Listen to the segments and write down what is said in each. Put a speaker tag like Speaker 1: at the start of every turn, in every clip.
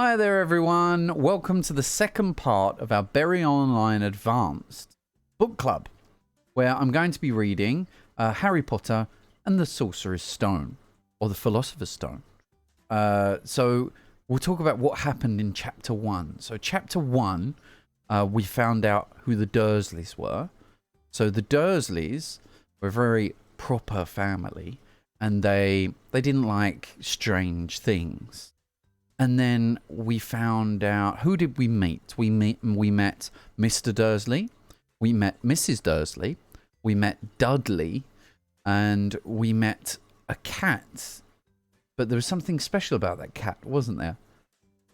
Speaker 1: Hi there everyone, welcome to the second part of our Berry Online Advanced book club, where I'm going to be reading Harry Potter and the Sorcerer's Stone, or the Philosopher's Stone. So we'll talk about what happened in Chapter 1. So Chapter 1, we found out who the Dursleys were. So the Dursleys were a very proper family, and they didn't like strange things. And then we found out, who did we meet? We met Mr. Dursley, we met Mrs. Dursley, we met Dudley, and we met a cat. But there was something special about that cat, wasn't there?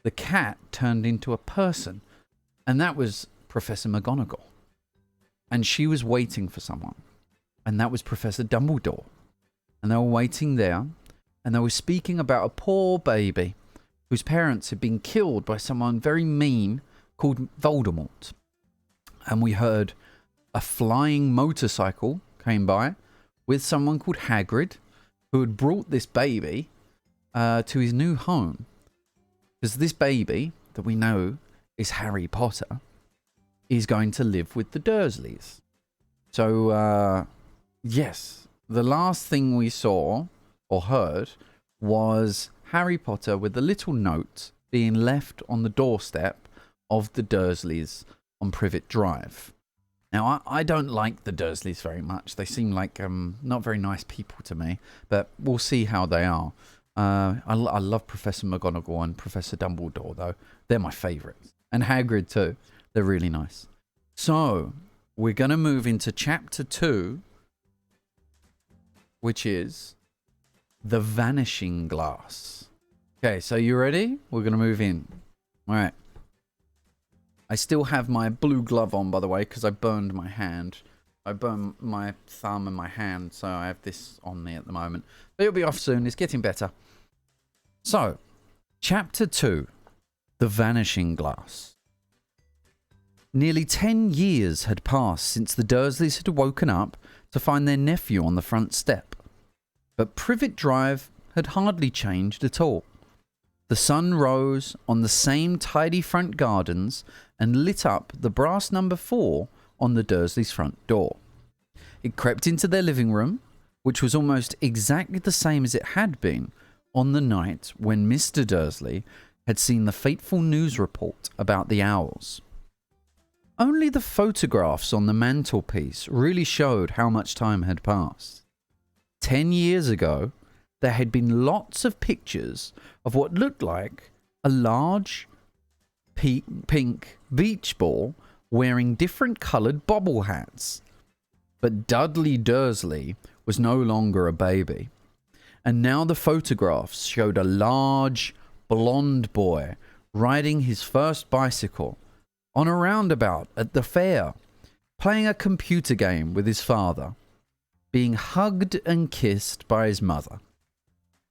Speaker 1: The cat turned into a person, and that was Professor McGonagall. And she was waiting for someone, and that was Professor Dumbledore. And they were waiting there, and they were speaking about a poor baby whose parents had been killed by someone very mean called Voldemort. And we heard a flying motorcycle came by with someone called Hagrid, who had brought this baby to his new home. Because this baby, that we know is Harry Potter, is going to live with the Dursleys. So, yes, the last thing we saw or heard was Harry Potter with a little note being left on the doorstep of the Dursleys on Privet Drive. Now, I don't like the Dursleys very much. They seem like not very nice people to me, but we'll see how they are. I love Professor McGonagall and Professor Dumbledore, though. They're my favourites. And Hagrid, too. They're really nice. So, we're going to move into Chapter 2, which is The Vanishing Glass. Okay, so you ready? We're going to move in. All right. I still have my blue glove on, by the way, because I burned my hand. I burned my thumb and my hand, so I have this on me at the moment. But it'll be off soon. It's getting better. So, Chapter 2, The Vanishing Glass. Nearly 10 years had passed since the Dursleys had woken up to find their nephew on the front step. But Privet Drive had hardly changed at all. The sun rose on the same tidy front gardens and lit up the brass number 4 on the Dursleys' front door. It crept into their living room, which was almost exactly the same as it had been on the night when Mr. Dursley had seen the fateful news report about the owls. Only the photographs on the mantelpiece really showed how much time had passed. 10 years ago, there had been lots of pictures of what looked like a large pink beach ball wearing different coloured bobble hats. But Dudley Dursley was no longer a baby. And now the photographs showed a large, blonde boy riding his first bicycle on a roundabout at the fair, playing a computer game with his father, being hugged and kissed by his mother.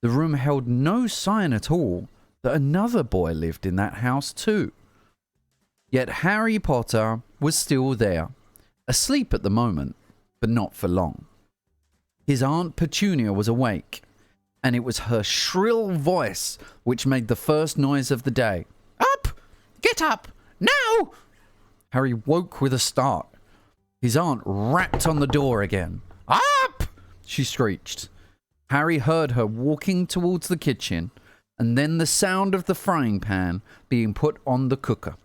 Speaker 1: The room held no sign at all that another boy lived in that house too. Yet Harry Potter was still there, asleep at the moment, but not for long. His Aunt Petunia was awake, and it was her shrill voice which made the first noise of the day. "Up! Get up! Now!" Harry woke with a start. His aunt rapped on the door again. "Up!" she screeched. Harry heard her walking towards the kitchen, and then the sound of the frying pan being put on the cooker.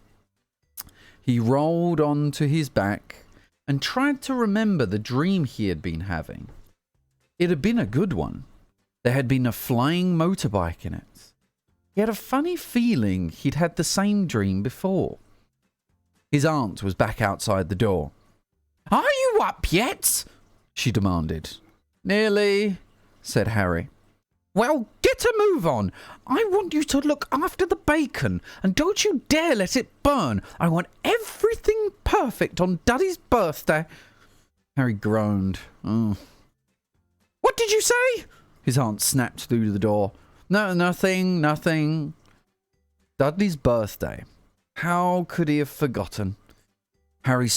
Speaker 1: He rolled onto his back and tried to remember the dream he had been having. It had been a good one. There had been a flying motorbike in it. He had a funny feeling he'd had the same dream before. His aunt was back outside the door. "Are you up yet?" she demanded. "Nearly," said Harry. "Well, get a move on. I want you to look after the bacon, and don't you dare let it burn. I want everything perfect on Daddy's birthday." Harry groaned. "What did you say?" His aunt snapped through the door. "No, nothing. Dudley's birthday. How could he have forgotten?" Harry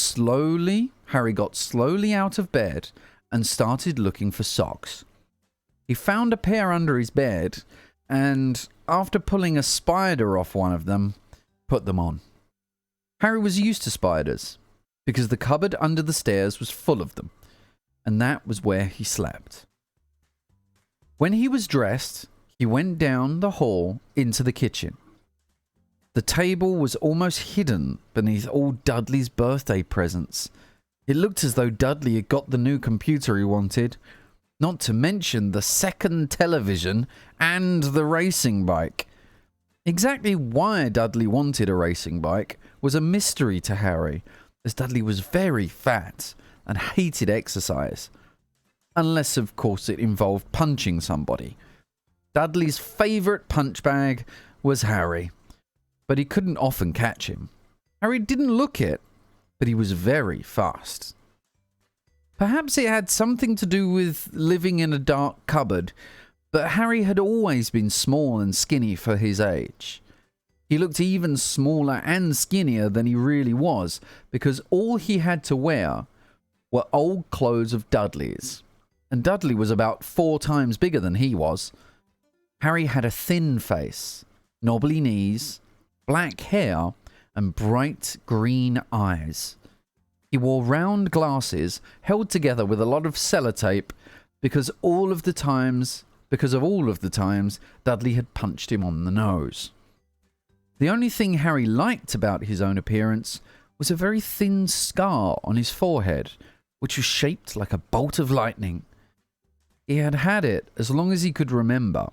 Speaker 1: got slowly out of bed and started looking for socks. He found a pair under his bed and after pulling a spider off one of them, put them on. Harry was used to spiders, because the cupboard under the stairs was full of them, and that was where he slept. When he was dressed, he went down the hall into the kitchen. The table was almost hidden beneath all Dudley's birthday presents. It looked as though Dudley had got the new computer he wanted, not to mention the second television and the racing bike. Exactly why Dudley wanted a racing bike was a mystery to Harry, as Dudley was very fat and hated exercise. Unless, of course, it involved punching somebody. Dudley's favourite punch bag was Harry, but he couldn't often catch him. Harry didn't look it, but he was very fast. Perhaps it had something to do with living in a dark cupboard, but Harry had always been small and skinny for his age. He looked even smaller and skinnier than he really was, because all he had to wear were old clothes of Dudley's, and Dudley was about 4 times bigger than he was. Harry had a thin face, knobbly knees, black hair, and bright green eyes. He wore round glasses held together with a lot of sellotape because of all of the times Dudley had punched him on the nose. The only thing Harry liked about his own appearance was a very thin scar on his forehead, which was shaped like a bolt of lightning. He had had it as long as he could remember,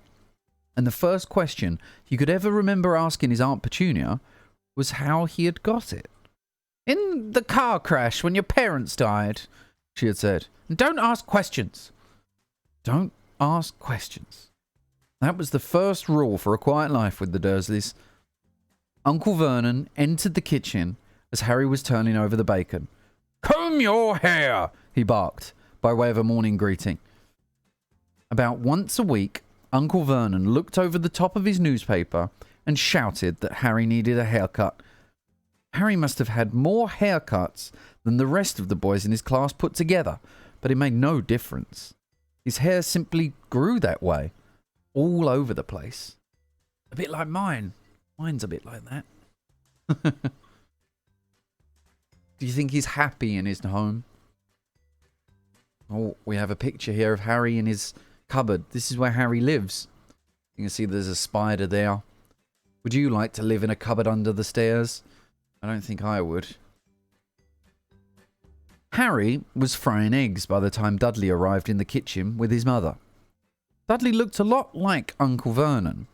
Speaker 1: and the first question he could ever remember asking his Aunt Petunia was how he had got it. "In the car crash when your parents died," she had said. "And don't ask questions." Don't ask questions. That was the first rule for a quiet life with the Dursleys. Uncle Vernon entered the kitchen as Harry was turning over the bacon. "Comb your hair," he barked, by way of a morning greeting. About once a week, Uncle Vernon looked over the top of his newspaper and shouted that Harry needed a haircut. Harry must have had more haircuts than the rest of the boys in his class put together, but it made no difference. His hair simply grew that way, all over the place. A bit like mine. Mine's a bit like that. Do you think he's happy in his home? Oh, we have a picture here of Harry in his cupboard. This is where Harry lives. You can see there's a spider there. Would you like to live in a cupboard under the stairs? I don't think I would. Harry was frying eggs by the time Dudley arrived in the kitchen with his mother. Dudley looked a lot like Uncle Vernon.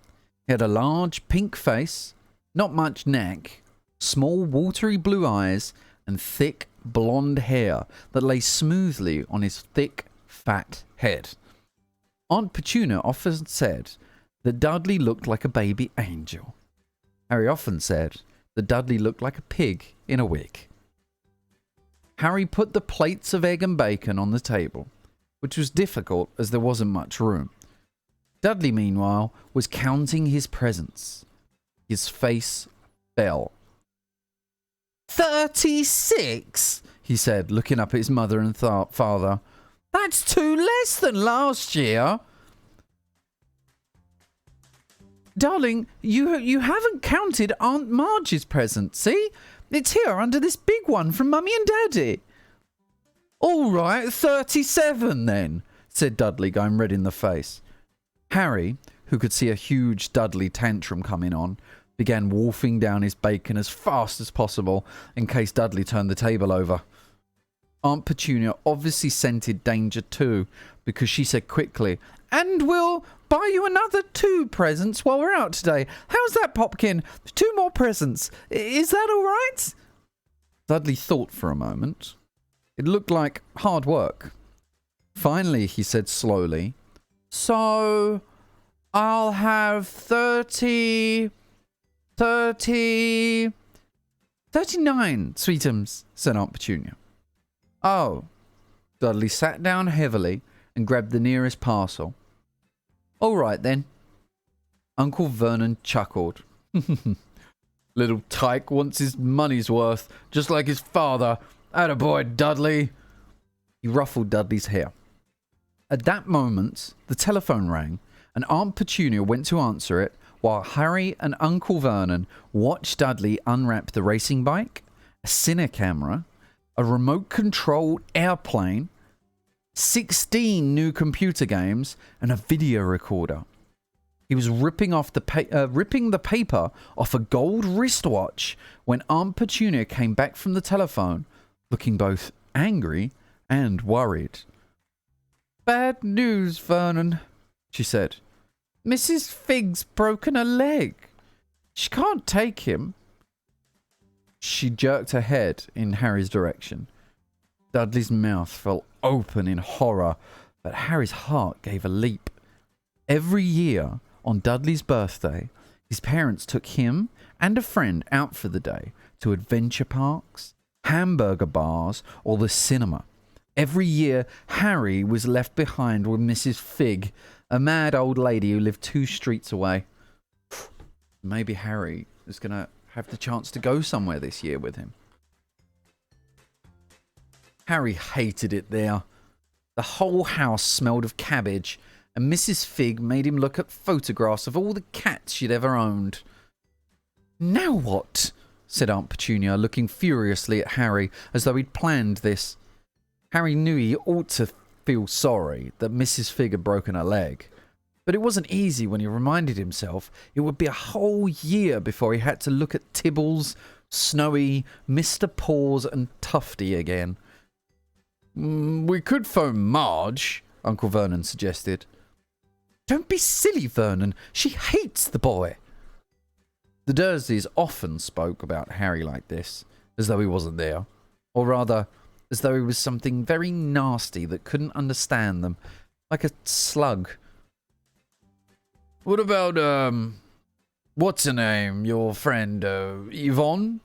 Speaker 1: He had a large pink face, not much neck, small watery blue eyes, and thick blonde hair that lay smoothly on his thick, fat head. Aunt Petunia often said that Dudley looked like a baby angel. Harry often said that Dudley looked like a pig in a wig. Harry put the plates of egg and bacon on the table, which was difficult as there wasn't much room. Dudley, meanwhile, was counting his presents. His face fell. 36, he said, looking up at his mother and father. "That's 2 less than last year." "Darling, you haven't counted Aunt Marge's present, see? It's here under this big one from Mummy and Daddy." "All right, 37 then," said Dudley, going red in the face. Harry, who could see a huge Dudley tantrum coming on, began wolfing down his bacon as fast as possible in case Dudley turned the table over. Aunt Petunia obviously scented danger too, because she said quickly, "And we'll buy you another 2 presents while we're out today. How's that, Popkin? 2 more presents. Is that all right?" Dudley thought for a moment. It looked like hard work. Finally, he said slowly, "So, I'll have 39, sweetums," said Aunt Petunia. "Oh." Dudley sat down heavily and grabbed the nearest parcel. "All right, then." Uncle Vernon chuckled. "Little tyke wants his money's worth, just like his father. Attaboy, Dudley." He ruffled Dudley's hair. At that moment, the telephone rang, and Aunt Petunia went to answer it while Harry and Uncle Vernon watched Dudley unwrap the racing bike, a cine camera, a remote-controlled airplane, 16 new computer games, and a video recorder. He was ripping the paper off a gold wristwatch when Aunt Petunia came back from the telephone, looking both angry and worried. "Bad news, Vernon," she said. "Mrs. Fig's broken her leg. She can't take him." She jerked her head in Harry's direction. Dudley's mouth fell open in horror, but Harry's heart gave a leap. Every year, on Dudley's birthday, his parents took him and a friend out for the day to adventure parks, hamburger bars, or the cinema. Every year, Harry was left behind with Mrs. Fig, a mad old lady who lived 2 streets away. Maybe Harry is going to have the chance to go somewhere this year with him. Harry hated it there. The whole house smelled of cabbage, and Mrs. Fig made him look at photographs of all the cats she'd ever owned. "Now what?" said Aunt Petunia, looking furiously at Harry as though he'd planned this. Harry knew he ought to feel sorry that Mrs. Fig had broken her leg, but it wasn't easy when he reminded himself it would be a whole year before he had to look at Tibbles, Snowy, Mr. Paws, and Tufty again. "We could phone Marge," Uncle Vernon suggested. "Don't be silly, Vernon. She hates the boy." The Dursleys often spoke about Harry like this, as though he wasn't there. Or rather, as though he was something very nasty that couldn't understand them, like a slug. "What about, what's her name, your friend, Yvonne?"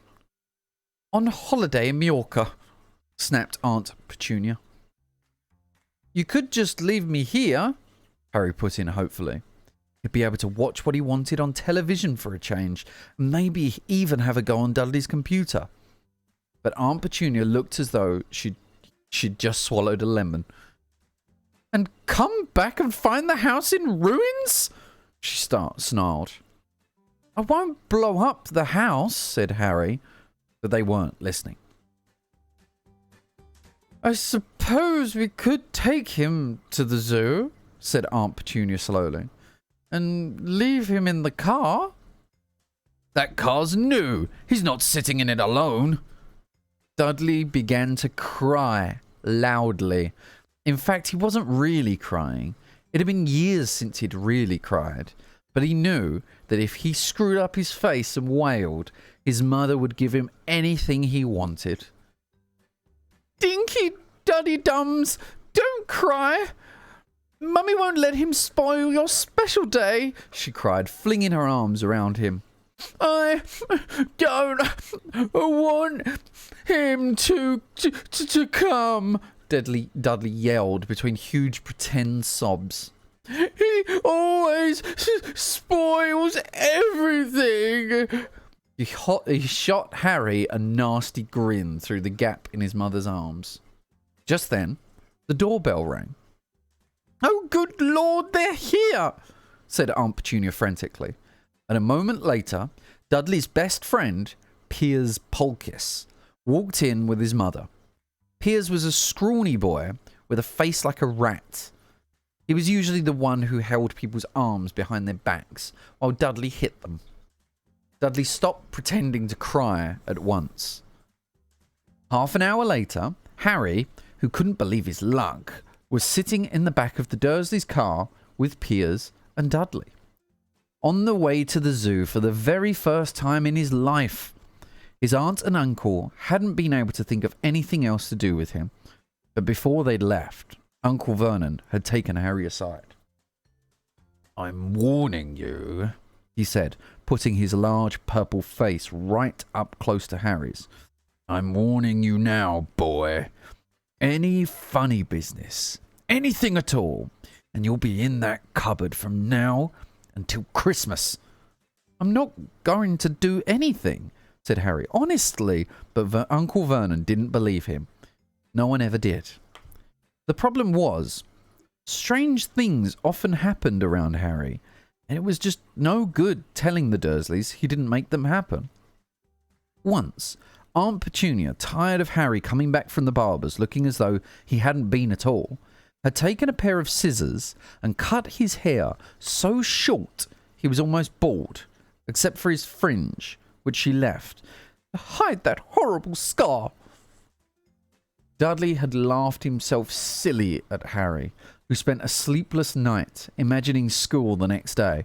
Speaker 1: "On holiday in Mallorca," snapped Aunt Petunia. "You could just leave me here," Harry put in hopefully. He'd be able to watch what he wanted on television for a change, and maybe even have a go on Dudley's computer. But Aunt Petunia looked as though she'd just swallowed a lemon. "And come back and find the house in ruins?" she snarled. "I won't blow up the house," said Harry, but they weren't listening. "I suppose we could take him to the zoo," said Aunt Petunia slowly, "and leave him in the car." "That car's new. He's not sitting in it alone." Dudley began to cry loudly. In fact, he wasn't really crying. It had been years since he'd really cried, but he knew that if he screwed up his face and wailed, his mother would give him anything he wanted. "Dinky Duddy Dums, don't cry. Mummy won't let him spoil your special day," she cried, flinging her arms around him. "I don't want him to come," Dudley yelled between huge pretend sobs. "He always spoils everything." He shot Harry a nasty grin through the gap in his mother's arms. Just then, the doorbell rang. "Oh, good Lord, they're here," said Aunt Petunia frantically. And a moment later, Dudley's best friend, Piers Polkiss, walked in with his mother. Piers was a scrawny boy with a face like a rat. He was usually the one who held people's arms behind their backs while Dudley hit them. Dudley stopped pretending to cry at once. Half an hour later, Harry, who couldn't believe his luck, was sitting in the back of the Dursleys' car with Piers and Dudley. On the way to the zoo for the very first time in his life. His aunt and uncle hadn't been able to think of anything else to do with him, but before they'd left, Uncle Vernon had taken Harry aside. "I'm warning you," he said, putting his large purple face right up close to Harry's. "I'm warning you now, boy. Any funny business, anything at all, and you'll be in that cupboard from now until Christmas." "I'm not going to do anything," said Harry, honestly, but Uncle Vernon didn't believe him. No one ever did. The problem was, Strange things often happened around Harry, and it was just no good telling the Dursleys he didn't make them happen. Once, Aunt Petunia, tired of Harry coming back from the barber's looking as though he hadn't been at all, had taken a pair of scissors and cut his hair so short he was almost bald, except for his fringe, which she left to hide that horrible scar. Dudley had laughed himself silly at Harry, who spent a sleepless night imagining school the next day,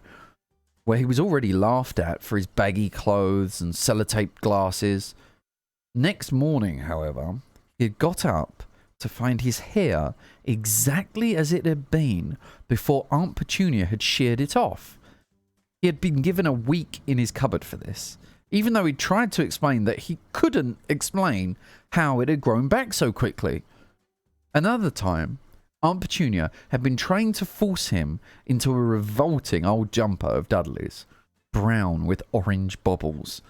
Speaker 1: where he was already laughed at for his baggy clothes and sellotaped glasses. Next morning, however, he had got up to find his hair exactly as it had been before Aunt Petunia had sheared it off. He had been given a week in his cupboard for this, even though he tried to explain that he couldn't explain how it had grown back so quickly. Another time, Aunt Petunia had been trying to force him into a revolting old jumper of Dudley's, brown with orange bobbles.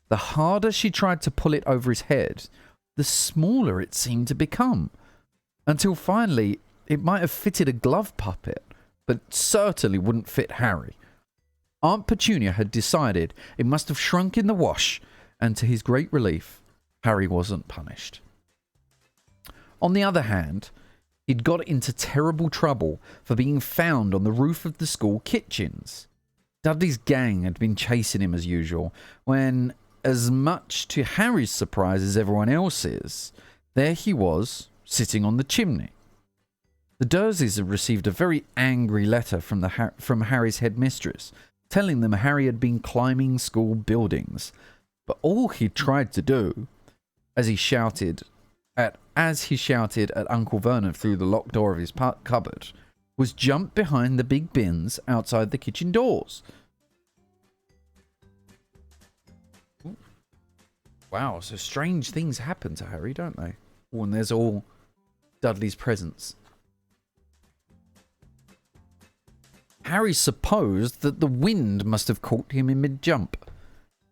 Speaker 1: The harder she tried to pull it over his head, the smaller it seemed to become, until finally it might have fitted a glove puppet, but certainly wouldn't fit Harry. Aunt Petunia had decided it must have shrunk in the wash, and to his great relief, Harry wasn't punished. On the other hand, he'd got into terrible trouble for being found on the roof of the school kitchens. Dudley's gang had been chasing him as usual, when, as much to Harry's surprise as everyone else's, there he was, sitting on the chimney. The Dursleys had received a very angry letter from Harry's headmistress, telling them Harry had been climbing school buildings, but all he tried to do, as he shouted at Uncle Vernon through the locked door of his cupboard, was jump behind the big bins outside the kitchen doors. Ooh. Wow, so strange things happen to Harry, don't they? When there's all Dudley's presents. Harry supposed that the wind must have caught him in mid-jump.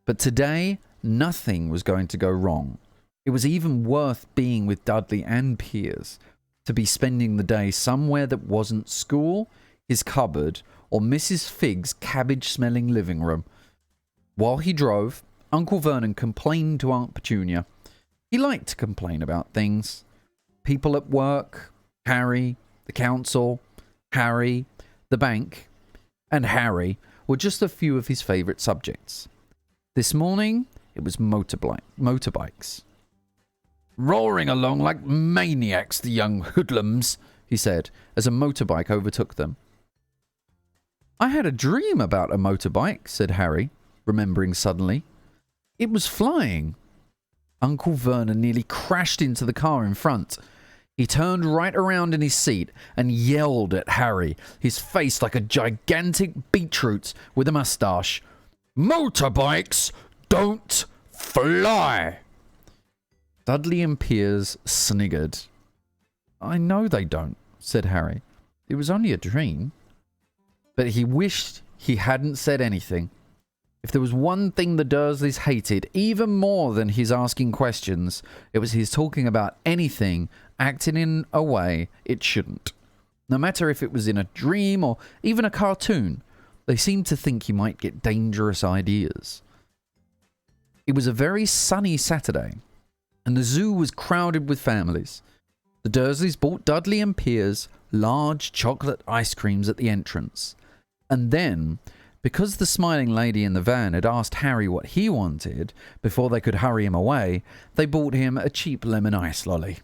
Speaker 1: But today, nothing was going to go wrong. It was even worth being with Dudley and Piers, to be spending the day somewhere that wasn't school, his cupboard, or Mrs. Figg's cabbage-smelling living room. While he drove, Uncle Vernon complained to Aunt Petunia. He liked to complain about things. People at work, Harry, the council, Harry, the bank, and Harry were just a few of his favourite subjects. This morning, it was motorbikes. "Roaring along like maniacs, the young hoodlums," he said, as a motorbike overtook them. "I had a dream about a motorbike," said Harry, remembering suddenly. "It was flying." Uncle Vernon nearly crashed into the car in front. He turned right around in his seat and yelled at Harry, his face like a gigantic beetroot with a moustache. "Motorbikes don't fly!" Dudley and Piers sniggered. "I know they don't," said Harry. "It was only a dream." But he wished he hadn't said anything. If there was one thing the Dursleys hated even more than his asking questions, it was his talking about anything acting in a way it shouldn't. No matter if it was in a dream or even a cartoon, they seemed to think he might get dangerous ideas. It was a very sunny Saturday, and the zoo was crowded with families. The Dursleys bought Dudley and Piers large chocolate ice creams at the entrance. And then, because the smiling lady in the van had asked Harry what he wanted before they could hurry him away, they bought him a cheap lemon ice lolly.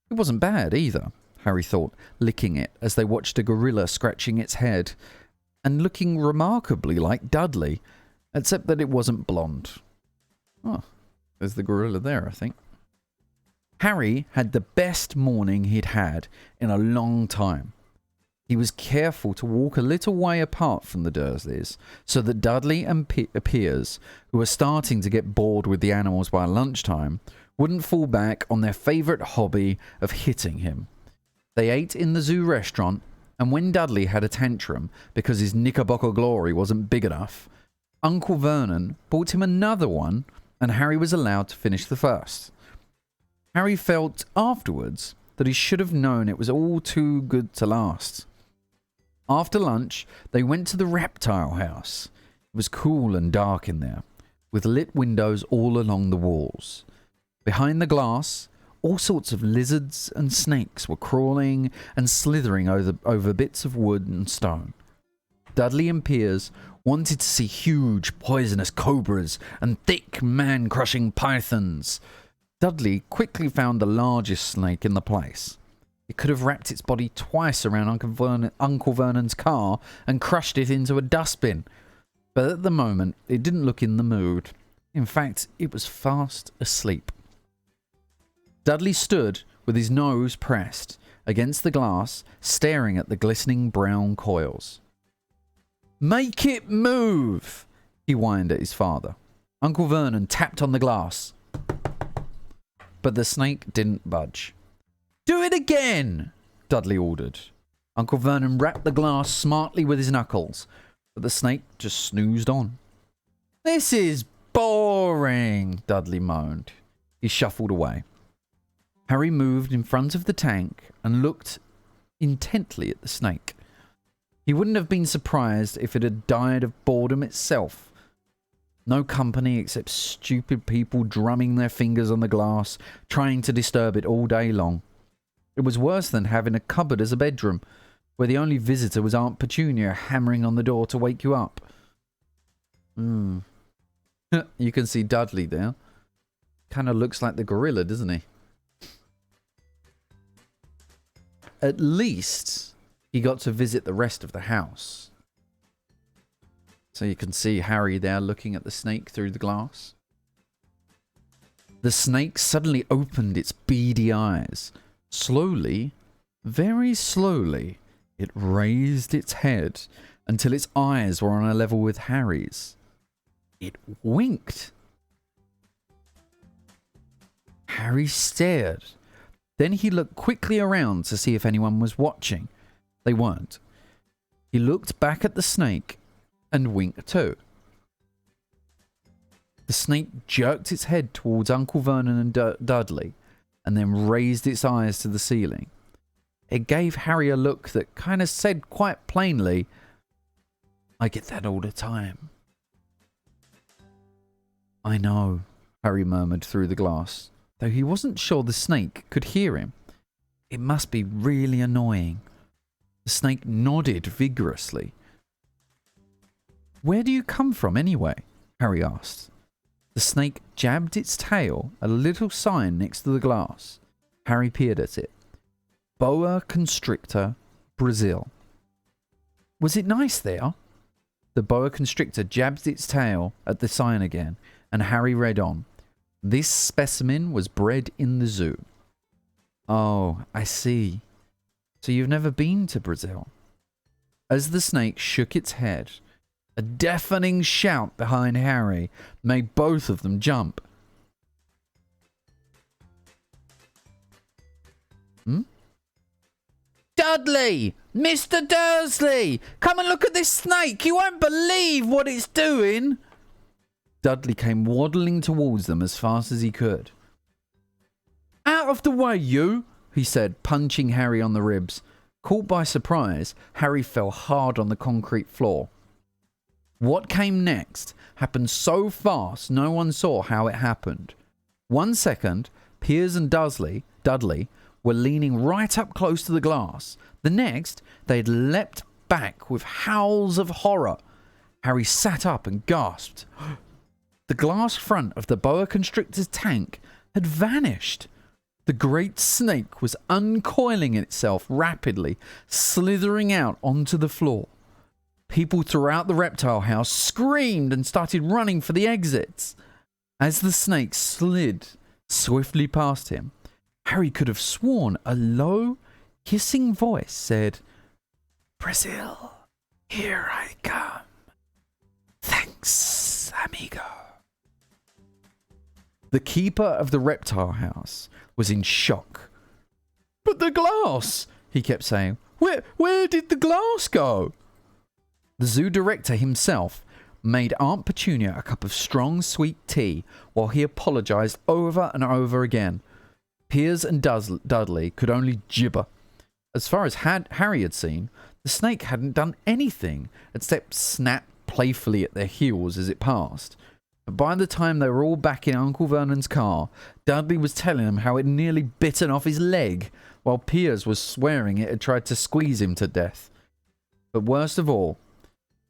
Speaker 1: It wasn't bad either, Harry thought, licking it as they watched a gorilla scratching its head, and looking remarkably like Dudley, except that it wasn't blonde. Oh, there's the gorilla there, I think. Harry had the best morning he'd had in a long time. He was careful to walk a little way apart from the Dursleys, so that Dudley and Piers, who were starting to get bored with the animals by lunchtime, wouldn't fall back on their favourite hobby of hitting him. They ate in the zoo restaurant, and when Dudley had a tantrum because his Knickerbocker glory wasn't big enough, Uncle Vernon bought him another one, and Harry was allowed to finish the first. Harry felt afterwards that he should have known it was all too good to last. After lunch, they went to the reptile house. It was cool and dark in there, with lit windows all along the walls. Behind the glass, all sorts of lizards and snakes were crawling and slithering over bits of wood and stone. Dudley and Piers wanted to see huge poisonous cobras and thick man-crushing pythons. Dudley quickly found the largest snake in the place. It could have wrapped its body twice around Uncle Vernon's car and crushed it into a dustbin. But at the moment, it didn't look in the mood. In fact, it was fast asleep. Dudley stood with his nose pressed against the glass, staring at the glistening brown coils. "Make it move!" he whined at his father. Uncle Vernon tapped on the glass, but the snake didn't budge. "Do it again!" Dudley ordered. Uncle Vernon rapped the glass smartly with his knuckles, but the snake just snoozed on. "This is boring," Dudley moaned. He shuffled away. Harry moved in front of the tank and looked intently at the snake. He wouldn't have been surprised if it had died of boredom itself. No company except stupid people drumming their fingers on the glass, trying to disturb it all day long. It was worse than having a cupboard as a bedroom, where the only visitor was Aunt Petunia hammering on the door to wake you up. You can see Dudley there. Kind of looks like the gorilla, doesn't he? At least he got to visit the rest of the house. So you can see Harry there looking at the snake through the glass. The snake suddenly opened its beady eyes. Slowly, very slowly, it raised its head until its eyes were on a level with Harry's. It winked. Harry stared. Then he looked quickly around to see if anyone was watching. They weren't. He looked back at the snake and winked too. The snake jerked its head towards Uncle Vernon and Dudley and then raised its eyes to the ceiling. It gave Harry a look that kind of said quite plainly, "I get that all the time." "I know," Harry murmured through the glass, though he wasn't sure the snake could hear him. "It must be really annoying." The snake nodded vigorously. "Where do you come from anyway?" Harry asked. The snake jabbed its tail at a little sign next to the glass. Harry peered at it. Boa Constrictor, Brazil. Was it nice there? The boa constrictor jabbed its tail at the sign again, and Harry read on. This specimen was bred in the zoo. Oh, I see. So you've never been to Brazil? As the snake shook its head, a deafening shout behind Harry made both of them jump. Dudley! Mr. Dursley! Come and look at this snake! You won't believe what it's doing! Dudley came waddling towards them as fast as he could. Out of the way, you! He said, punching Harry on the ribs. Caught by surprise, Harry fell hard on the concrete floor. What came next happened so fast no one saw how it happened. 1 second, Piers and Dudley were leaning right up close to the glass. The next, they'd leapt back with howls of horror. Harry sat up and gasped. The glass front of the boa constrictor's tank had vanished. The great snake was uncoiling itself rapidly, slithering out onto the floor. People throughout the reptile house screamed and started running for the exits. As the snake slid swiftly past him, Harry could have sworn a low, hissing voice said, Brazil, here I come. Thanks, amigo. The keeper of the reptile house was in shock. But the glass, he kept saying. Where did the glass go? The zoo director himself made Aunt Petunia a cup of strong, sweet tea while he apologized over and over again. Piers and Dudley could only gibber. As far as Harry had seen, the snake hadn't done anything except snap playfully at their heels as it passed. But by the time they were all back in Uncle Vernon's car, Dudley was telling him how it nearly bitten off his leg, while Piers was swearing it had tried to squeeze him to death. But worst of all,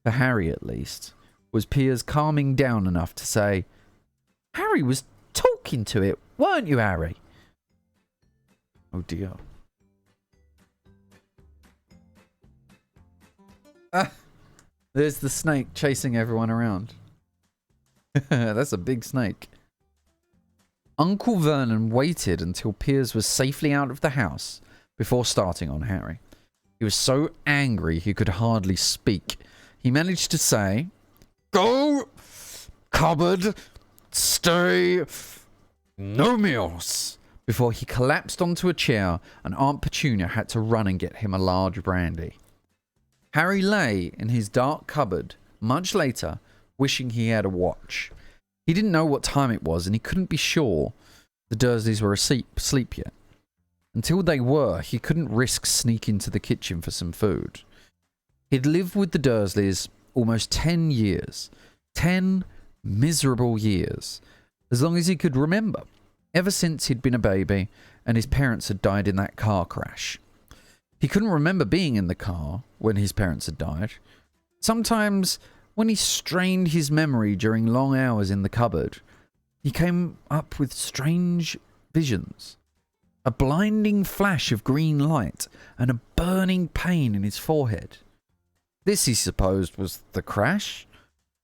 Speaker 1: for Harry at least, was Piers calming down enough to say, "Harry was talking to it, weren't you, Harry?" Oh dear. There's the snake chasing everyone around. That's a big snake. Uncle Vernon waited until Piers was safely out of the house before starting on Harry. He was so angry he could hardly speak. He managed to say, "Go, cupboard, stay, no meals," before he collapsed onto a chair and Aunt Petunia had to run and get him a large brandy. Harry lay in his dark cupboard much later, wishing he had a watch. He didn't know what time it was and he couldn't be sure the Dursleys were asleep yet. Until they were, he couldn't risk sneaking to the kitchen for some food. He'd lived with the Dursleys almost 10 years. 10 miserable years. As long as he could remember. Ever since he'd been a baby and his parents had died in that car crash. He couldn't remember being in the car when his parents had died. Sometimes, when he strained his memory during long hours in the cupboard, he came up with strange visions. A blinding flash of green light and a burning pain in his forehead. This, he supposed, was the crash,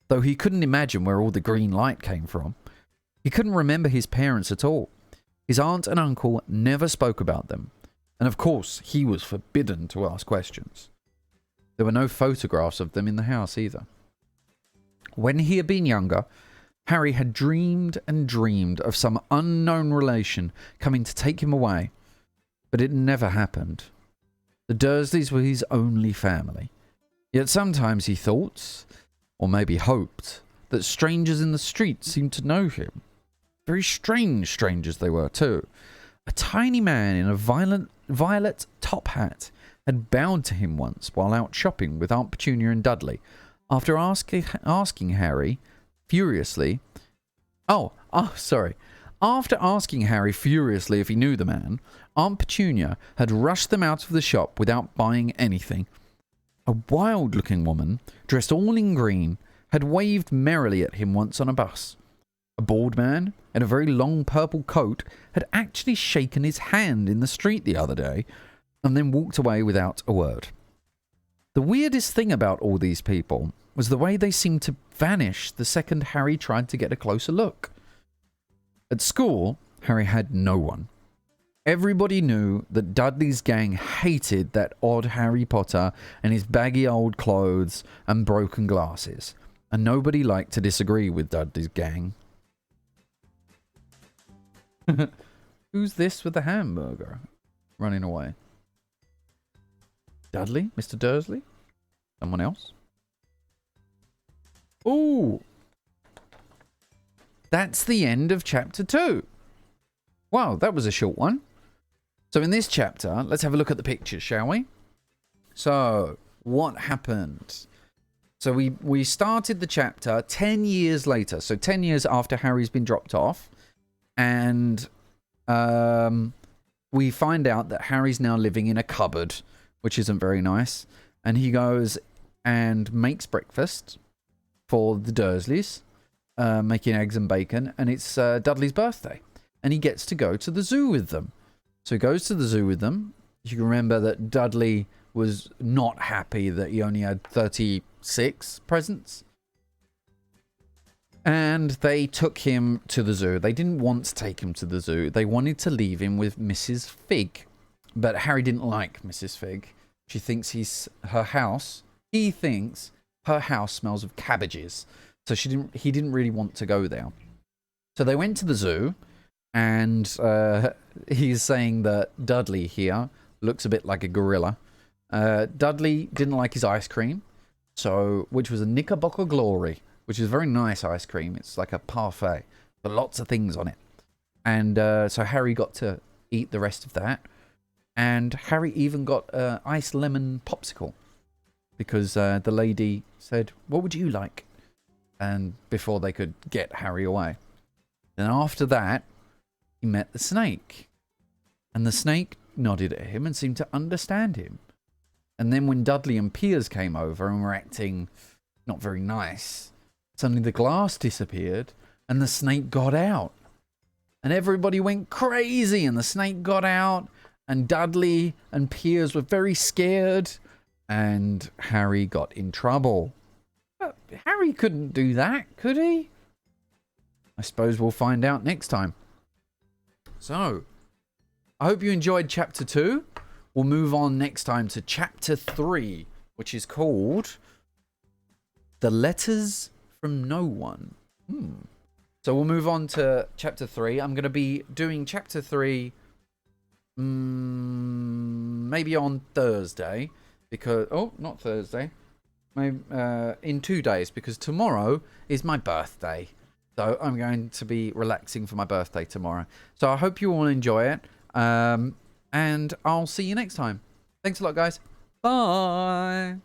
Speaker 1: though he couldn't imagine where all the green light came from. He couldn't remember his parents at all. His aunt and uncle never spoke about them, and of course he was forbidden to ask questions. There were no photographs of them in the house either. When he had been younger, Harry had dreamed and dreamed of some unknown relation coming to take him away, but it never happened. The Dursleys were his only family. Yet sometimes he thought, or maybe hoped, that strangers in the street seemed to know him. Very strange strangers they were too. A tiny man in a violet top hat had bowed to him once while out shopping with Aunt Petunia and Dudley, after asking Harry furiously... After asking Harry furiously if he knew the man, Aunt Petunia had rushed them out of the shop without buying anything. A wild-looking woman, dressed all in green, had waved merrily at him once on a bus. A bald man, in a very long purple coat, had actually shaken his hand in the street the other day, and then walked away without a word. The weirdest thing about all these people was the way they seemed to vanish the second Harry tried to get a closer look. At school, Harry had no one. Everybody knew that Dudley's gang hated that odd Harry Potter and his baggy old clothes and broken glasses, and nobody liked to disagree with Dudley's gang. Who's this with the hamburger running away? Dudley? Mr. Dursley? Someone else? Ooh! That's the end of chapter 2. Wow, that was a short one. So in this chapter, let's have a look at the pictures, shall we? So, what happened? So we started the chapter 10 years later. So 10 years after Harry's been dropped off. And we find out that Harry's now living in a cupboard, which isn't very nice. And he goes and makes breakfast for the Dursleys, making eggs and bacon. And it's Dudley's birthday. And he gets to go to the zoo with them. So he goes to the zoo with them. You can remember that Dudley was not happy that he only had 36 presents. And they took him to the zoo. They didn't want to take him to the zoo. They wanted to leave him with Mrs. Fig. But Harry didn't like Mrs. Fig. She thinks he thinks her house smells of cabbages. So he didn't really want to go there. So they went to the zoo. And he's saying that Dudley here looks a bit like a gorilla. Dudley didn't like his ice cream, which was a Knickerbocker Glory, which is very nice ice cream. It's like a parfait, but lots of things on it. And so Harry got to eat the rest of that. And Harry even got an iced lemon popsicle because the lady said, "What would you like?" And before they could get Harry away. Then after that, he met the snake. And the snake nodded at him and seemed to understand him. And then when Dudley and Piers came over and were acting not very nice, suddenly the glass disappeared and the snake got out. And everybody went crazy and the snake got out and Dudley and Piers were very scared and Harry got in trouble. But Harry couldn't do that, could he? I suppose we'll find out next time. So, I hope you enjoyed chapter 2. We'll move on next time to chapter 3, which is called The Letters from No One. So we'll move on to chapter 3. I'm going to be doing chapter 3 maybe on Thursday. Because, oh, not Thursday. Maybe, in 2 days, because tomorrow is my birthday. So I'm going to be relaxing for my birthday tomorrow. So I hope you all enjoy it. And I'll see you next time. Thanks a lot, guys. Bye.